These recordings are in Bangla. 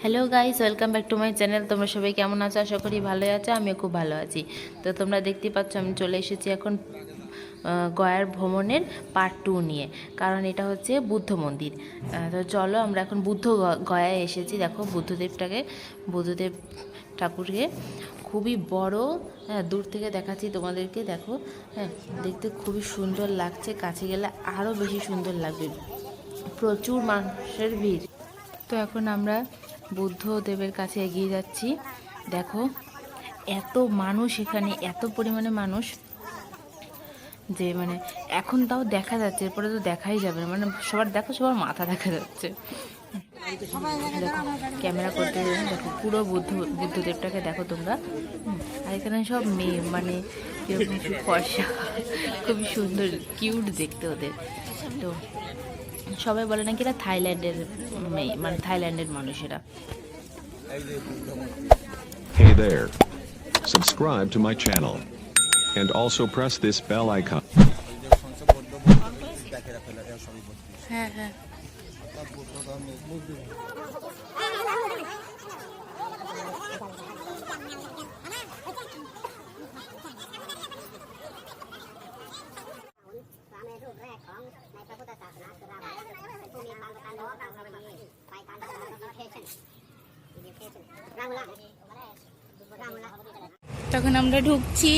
Hello guys, welcome back to my channel. তোমরা সবাই কেমন আছো? আশা করি ভালো আছো। আমিও খুব ভালো আছি। তো তোমরা দেখতে পাচ্ছ আমি চলে এসেছি এখন গয়ার ভ্রমণের পার্ট 2 নিয়ে, কারণ এটা হচ্ছে বুদ্ধ মন্দির। তো চলো, আমরা এখন গয়ায় এসেছি। দেখো বুদ্ধদেব ঠাকুরকে খুবই বড়। হ্যাঁ, দূর থেকে দেখাচ্ছি তোমাদেরকে। দেখো, হ্যাঁ, দেখতে খুবই সুন্দর লাগছে। কাছে গেলে আরও বেশি সুন্দর লাগবে। প্রচুর মানুষের ভিড়। তো এখন আমরা বুদ্ধদেবের কাছে এগিয়ে যাচ্ছি। দেখো, এত মানুষ এখানে, এত পরিমাণে মানুষ যে মানে এখন তাও দেখা যাচ্ছে, এরপরে তো দেখাই যাবে না। মানে সবার মাথা দেখা যাচ্ছে। দেখো, ক্যামেরা করতে দেখো পুরো বুদ্ধদেবটাকে দেখো তোমরা। আর এখানে সব মেয়ে, মানে এরকম ফর্সা, খুবই সুন্দর, কিউট দেখতে ওদের। তো সবাই বলে নাকি এরা থাইল্যান্ডের মেয়ে, মানে থাইল্যান্ডের মানুষেরা। Hey there. Subscribe to my channel. And also press this bell icon. হ্যাঁ হ্যাঁ, তখন আমরা ঢুকছি।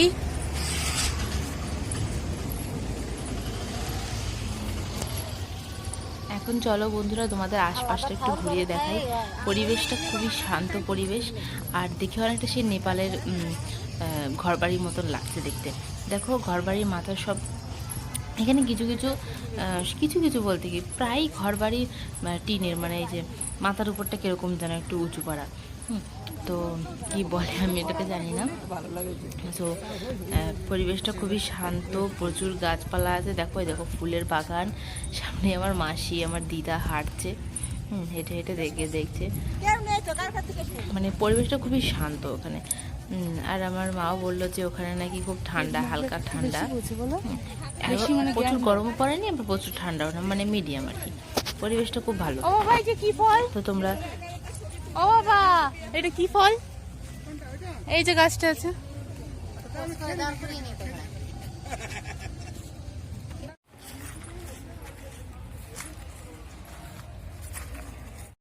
এখন চলো বন্ধুরা, তোমাদের আশপাশটা একটু ঘুরিয়ে দেখাই। পরিবেশটা খুবই শান্ত পরিবেশ, আর দেখে অনেকটা সেই নেপালের ঘরবাড়ির মতন লাগছে দেখতে। দেখো, ঘরবাড়ির মাথার সব এখানে কিছু কিছু বলতে কি প্রায় ঘরবাড়ি টিনের, মানে এই যে মাথার উপরটা কীরকম যেন একটু উঁচু পাড়া। তো কি বলে আমি এটাকে জানি না। তো পরিবেশটা খুবই শান্ত, প্রচুর গাছপালা আছে। দেখো, দেখো ফুলের বাগান, সামনে আমার মাসি, আমার দিদা হাঁটছে, হেঁটে হেঁটে দেখছে। মানে পরিবেশটা খুবই শান্ত ওখানে। আর আমার মাও বললো যে ওখানে নাকি খুব ঠান্ডা, হালকা ঠান্ডা, প্রচুর গরমও পড়েনি, আবার প্রচুর ঠান্ডাও না, মানে মিডিয়াম আর কি। পরিবেশটা খুব ভালো। তো তোমরা, ও বাবা, এটা কি ফল? এই যে গাছটা আছে।